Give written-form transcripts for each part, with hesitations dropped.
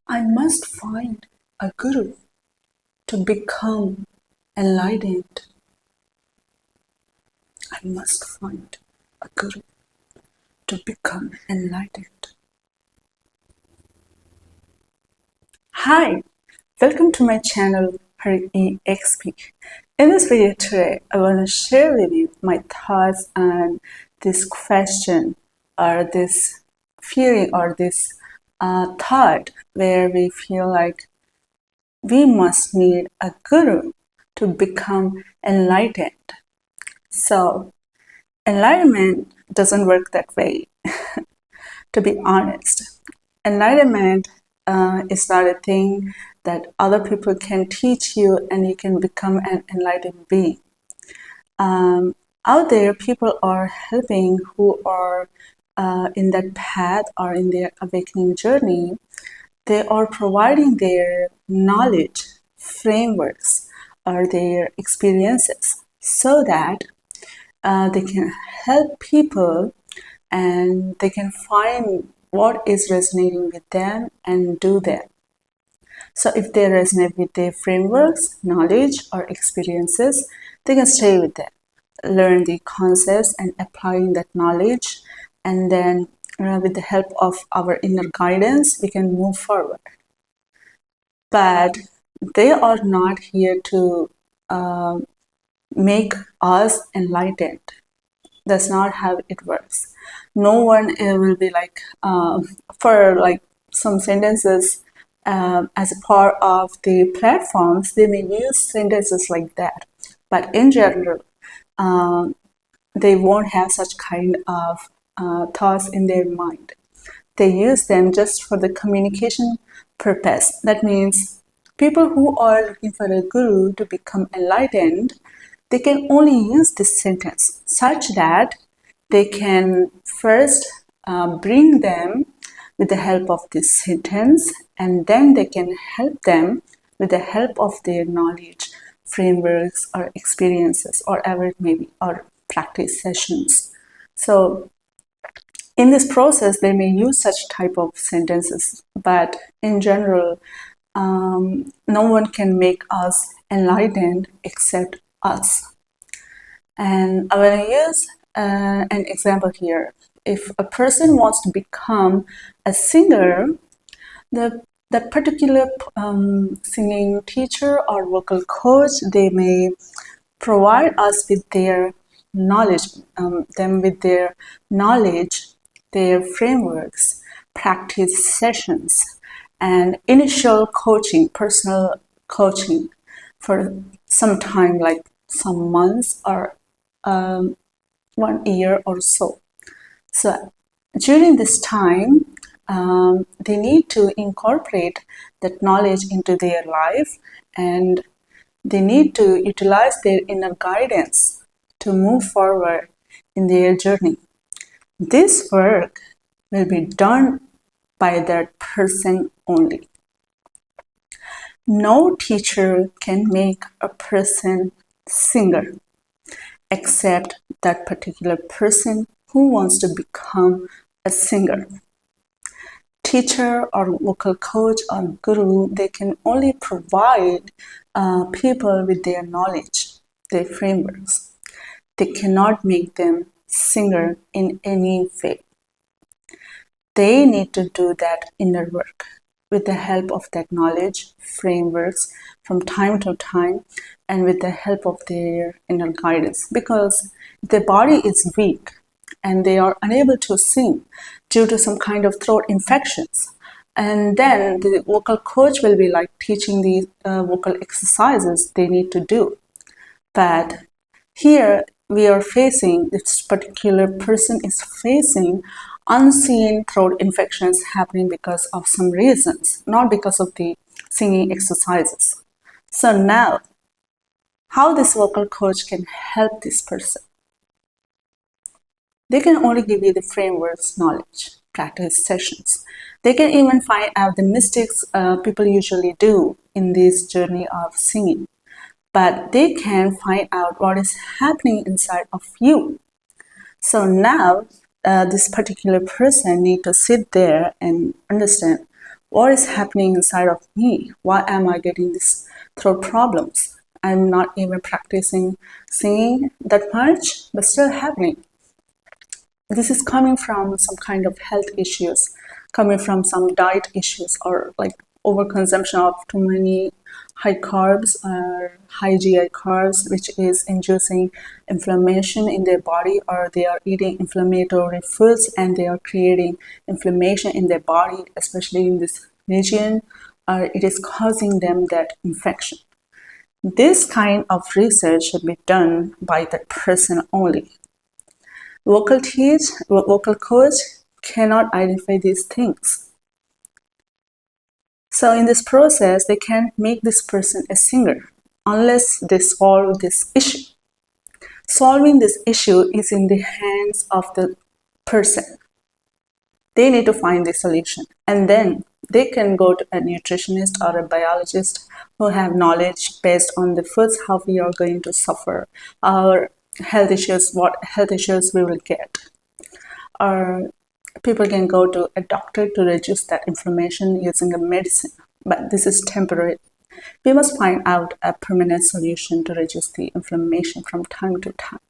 I must find a guru to become enlightened. I must find a guru to become enlightened. Hi, welcome to my channel HerEXP. In this video today, I want to share with you my thoughts on this question or this feeling or this thought where we feel like we must need a guru to become enlightened. So, enlightenment doesn't work that way, to be honest. Enlightenment is not a thing that other people can teach you and you can become an enlightened being. Out there, people are helping who are in that path or in their awakening journey. They are providing their knowledge, frameworks, or their experiences so that they can help people and they can find what is resonating with them and do that. So if they resonate with their frameworks, knowledge, or experiences, they can stay with them, learn the concepts and applying that knowledge, and then with the help of our inner guidance, we can move forward. But they are not here to make us enlightened. That's not how it works. No one will be like, for like some sentences as a part of the platforms, they may use sentences like that. But in general, they won't have such kind of thoughts in their mind. They use them just for the communication purpose. That means people who are looking for a guru to become enlightened, they can only use this sentence such that they can first bring them with the help of this sentence, and then they can help them with the help of their knowledge, frameworks, or experiences, or whatever it may be, or practice sessions. So in this process, they may use such type of sentences, but in general, no one can make us enlightened except us. And I will use an example here. If a person wants to become a singer, that particular singing teacher or vocal coach, they may provide us with their knowledge, their frameworks, practice sessions, and initial coaching, personal coaching for some time, like some months or 1 year or so. So during this time, they need to incorporate that knowledge into their life, and they need to utilize their inner guidance to move forward in their journey. This work will be done by that person only. No teacher can make a person singer except that particular person who wants to become a singer. Teacher or vocal coach or guru, they can only provide people with their knowledge, their frameworks. They cannot make them singer in any way. They need to do that inner work with the help of that knowledge, frameworks from time to time, and with the help of their inner guidance. Because if their body is weak and they are unable to sing due to some kind of throat infections, and then the vocal coach will be like teaching the vocal exercises they need to do. But here we are facing, this particular person is facing unseen throat infections happening because of some reasons, not because of the singing exercises. So now, how this vocal coach can help this person? They can only give you the frameworks, knowledge, practice sessions. They can even find out the mistakes people usually do in this journey of singing. But they can find out what is happening inside of you. So now, this particular person need to sit there and understand What is happening inside of me? Why am I getting these throat problems? I'm not even practicing singing that much, but still happening. This is coming from some kind of health issues, coming from some diet issues, or like overconsumption of too many high carbs or high GI carbs, which is inducing inflammation in their body, or they are eating inflammatory foods and they are creating inflammation in their body, especially in this region, or it is causing them that infection. This kind of research should be done by that person only. Vocal coach cannot identify these things. So in this process, they can't make this person a singer unless they solve this issue. Solving this issue is in the hands of the person. They need to find the solution, and then they can go to a nutritionist or a biologist who have knowledge based on the foods, how we are going to suffer, our health issues, what health issues we will get. Or people can go to a doctor to reduce that inflammation using a medicine, but this is temporary. We must find out a permanent solution to reduce the inflammation from time to time,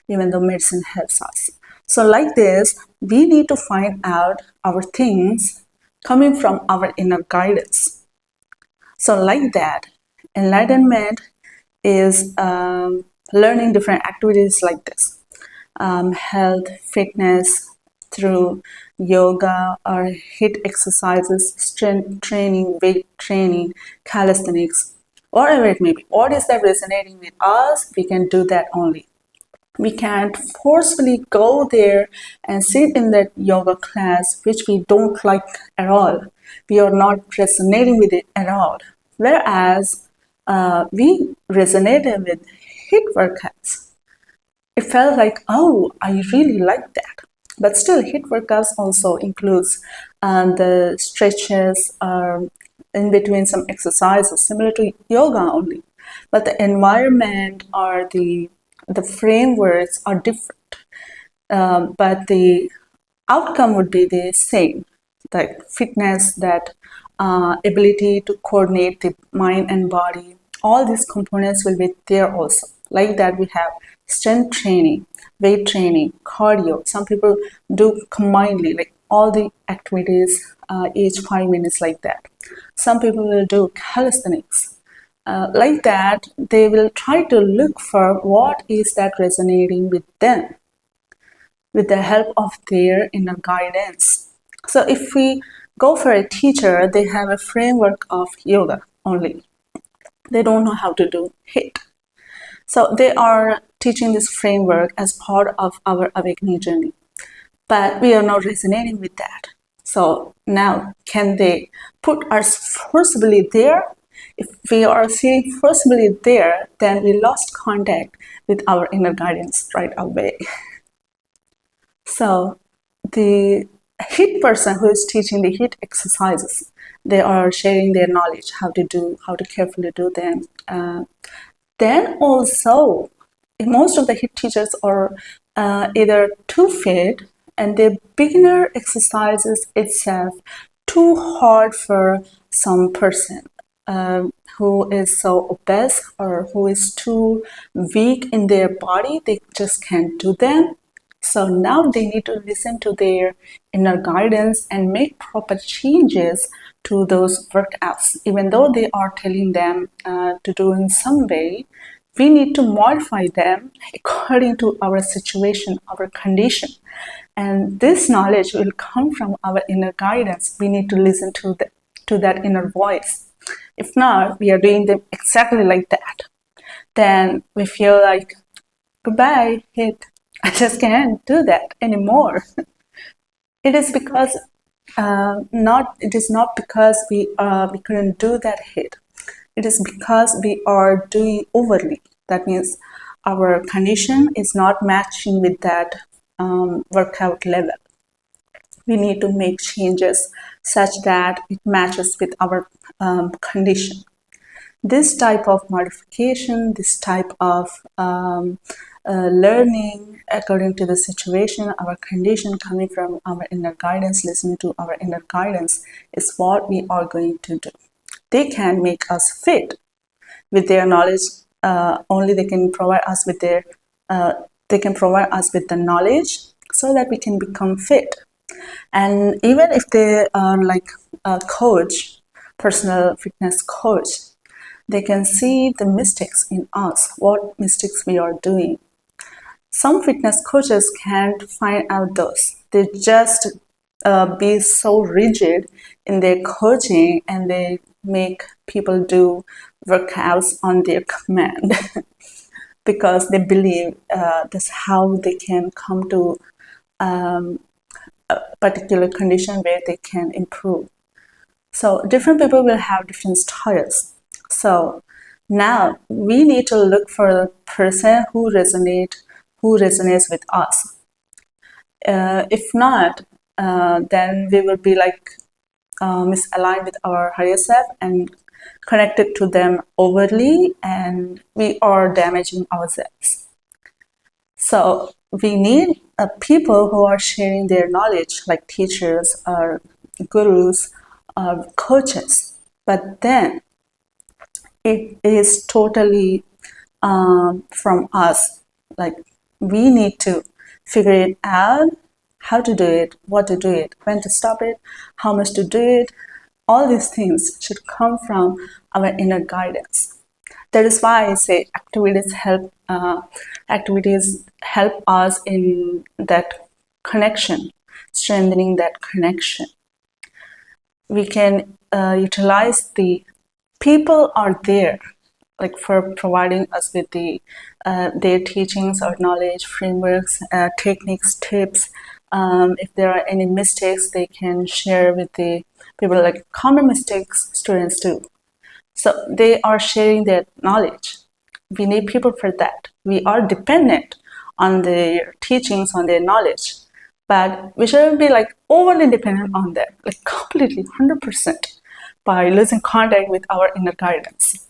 even though medicine helps us. So like this, we need to find out our things coming from our inner guidance. So like that, enlightenment is learning different activities like this. Health, fitness, through yoga or HIIT exercises, strength training, weight training, calisthenics, whatever it may be. What is that resonating with us? We can do that only. We can't forcefully go there and sit in that yoga class, which we don't like at all. We are not resonating with it at all. Whereas we resonated with HIIT workouts. It felt like, oh, I really like that. But still, HIIT workouts also includes the stretches in between some exercises similar to yoga only. But the environment or the frameworks are different. But the outcome would be the same, like fitness, that ability to coordinate the mind and body. All these components will be there also. Like that, we have strength training, weight training, cardio. Some people do combinedly, like all the activities, each 5 minutes, like that. Some people will do calisthenics. Like that, they will try to look for what is that resonating with them with the help of their inner guidance. So if we go for a teacher, they have a framework of yoga only. They don't know how to do HIIT. So they are teaching this framework as part of our awakening journey. But we are not resonating with that. So now, can they put us forcibly there? If we are feeling forcibly there, then we lost contact with our inner guidance right away. So the HIIT person who is teaching the HIIT exercises, they are sharing their knowledge, how to carefully do them. Then also, most of the HIIT teachers are either too fit, and the beginner exercises itself too hard for some person who is so obese or who is too weak in their body. They just can't do them. So now they need to listen to their inner guidance and make proper changes to those workouts. Even though they are telling them to do in some way, we need to modify them according to our situation, our condition. And this knowledge will come from our inner guidance. We need to listen to that inner voice. If not, we are doing them exactly like that. Then we feel like, goodbye, HIIT. I just can't do that anymore. It is because it is not because we couldn't do that HIIT. It is because we are doing overly. That means our condition is not matching with that workout level. We need to make changes such that it matches with our condition. This type of modification, this type of learning according to the situation, our condition, coming from our inner guidance, listening to our inner guidance is what we are going to do. They can make us fit with their knowledge. Only they can provide us with the knowledge so that we can become fit. And even if they are like a coach, personal fitness coach, they can see the mistakes in us, what mistakes we are doing. Some fitness coaches can't find out those. They just be so rigid in their coaching, and they make people do workouts on their command because they believe that's how they can come to a particular condition where they can improve. So different people will have different styles. So now we need to look for the person who resonates with us. If not, then we will be like misaligned with our higher self and connected to them overly, and we are damaging ourselves. So we need people who are sharing their knowledge, like teachers or gurus or coaches. But then it is totally from us. Like we need to figure it out, how to do it, what to do it, when to stop it, how much to do it. All these things should come from our inner guidance. That is why I say activities help us in that connection, strengthening that connection. We can utilize the people are there, like for providing us with their teachings or knowledge, frameworks, techniques, tips. If there are any mistakes, they can share with the people, like common mistakes students do. So they are sharing their knowledge. We need people for that. We are dependent on their teachings, on their knowledge, but we shouldn't be like overly dependent on them, like completely 100%, by losing contact with our inner guidance.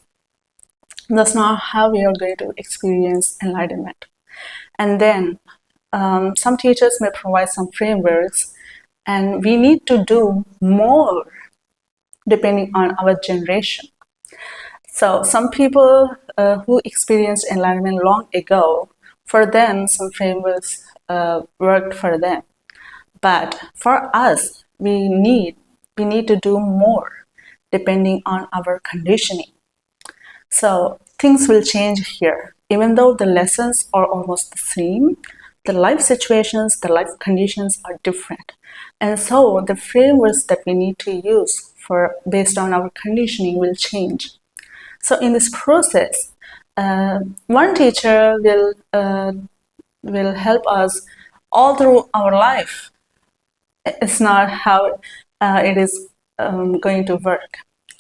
That's not how we are going to experience enlightenment. And then some teachers may provide some frameworks, and we need to do more depending on our generation. So some people who experienced enlightenment long ago, for them some frameworks worked for them. But for us, we need to do more depending on our conditioning. So things will change here. Even though the lessons are almost the same, the life situations, the life conditions are different. And so the frameworks that we need to use based on our conditioning will change. So in this process, one teacher will help us all through our life. It's not how it is going to work.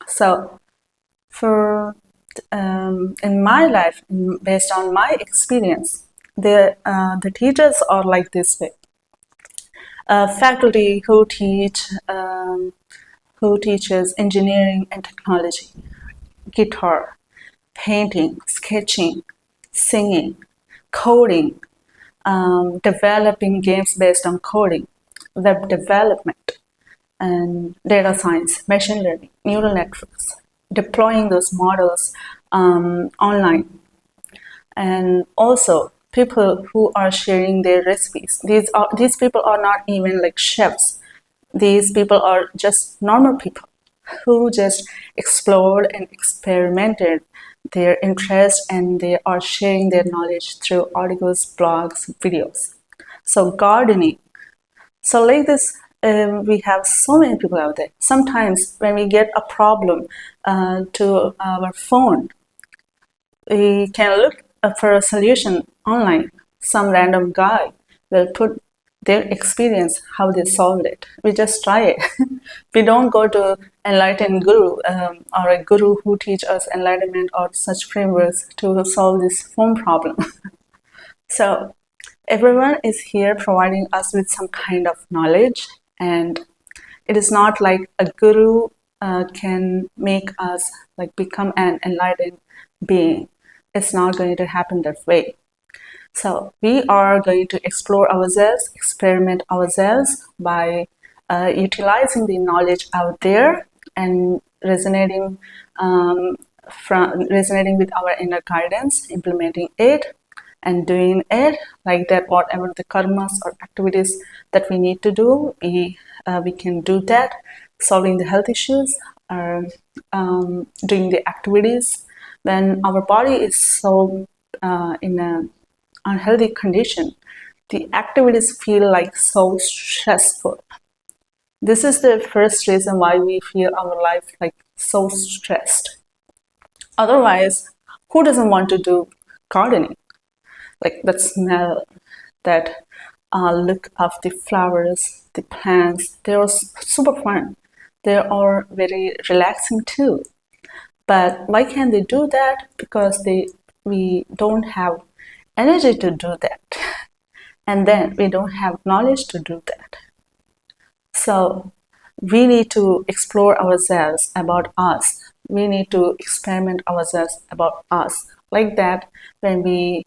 So in my life, based on my experience, the teachers are like this way. Faculty who teaches engineering and technology, guitar, painting, sketching, singing, coding, developing games based on coding, web development, and data science, machine learning, neural networks, deploying those models online. And also people who are sharing their recipes. These people are not even like chefs. These people are just normal people who just explored and experimented their interest, and they are sharing their knowledge through articles, blogs, videos. So gardening. So like this, we have so many people out there. Sometimes when we get a problem to our phone, we can look for a solution online. Some random guy will put their experience, how they solved it. We just try it. We don't go to enlightened guru or a guru who teach us enlightenment or such frameworks to solve this phone problem. So everyone is here providing us with some kind of knowledge, and it is not like a guru can make us like become an enlightened being. It's not going to happen that way. So we are going to explore ourselves, experiment ourselves by utilizing the knowledge out there and resonating with our inner guidance, implementing it and doing it like that. Whatever the karmas or activities that we need to do, we can do that. Solving the health issues or doing the activities when our body is so in a unhealthy condition, the activities feel like so stressful. This is the first reason why we feel our life like so stressed. Otherwise, who doesn't want to do gardening? Like that smell, that look of the flowers, the plants, they are super fun. They are very relaxing too. But why can't they do that? Because we don't have energy to do that. And then we don't have knowledge to do that. So we need to explore ourselves about us. We need to experiment ourselves about us. Like that, when we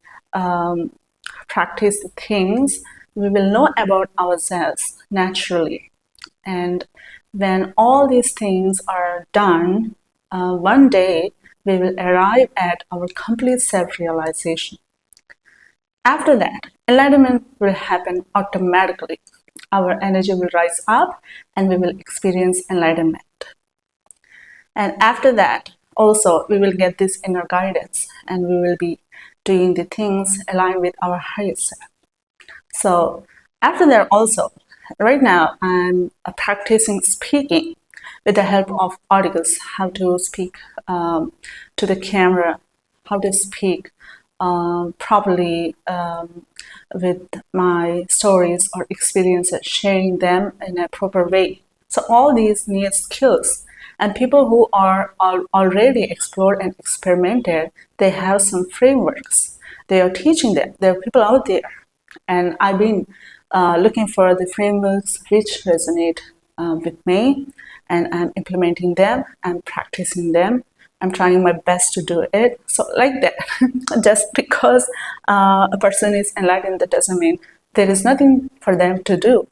practice the things, we will know about ourselves naturally. And when all these things are done, one day we will arrive at our complete self realization. After that, enlightenment will happen automatically. Our energy will rise up and we will experience enlightenment. And after that, also, we will get this inner guidance and we will be doing the things aligned with our higher self. So, after that, also, right now, I'm practicing speaking with the help of articles, how to speak to the camera, how to speak properly with my stories or experiences, sharing them in a proper way. So all these need skills. And people who are already explored and experimented, they have some frameworks. They are teaching them. There are people out there. And I've been looking for the frameworks which resonate with me, and I'm implementing them, I'm practicing them, I'm trying my best to do it. So like that, just because a person is enlightened, that doesn't mean there is nothing for them to do.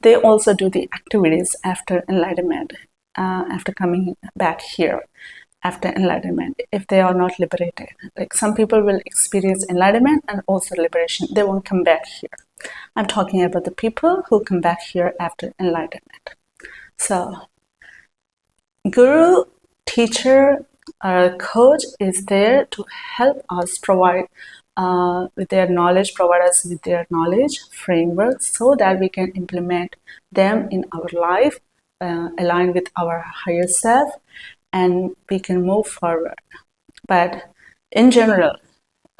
They also do the activities after enlightenment, after coming back here, after enlightenment, if they are not liberated. Like some people will experience enlightenment and also liberation. They won't come back here. I'm talking about the people who come back here after enlightenment. So, guru, teacher, coach is there to help us provide with their knowledge, provide us with their knowledge frameworks so that we can implement them in our life, align with our higher self, and we can move forward. But in general,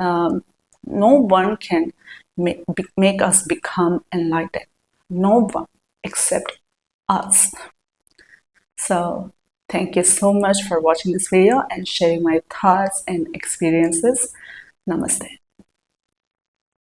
no one can make us become enlightened. No one except us. So thank you so much for watching this video and sharing my thoughts and experiences. Namaste.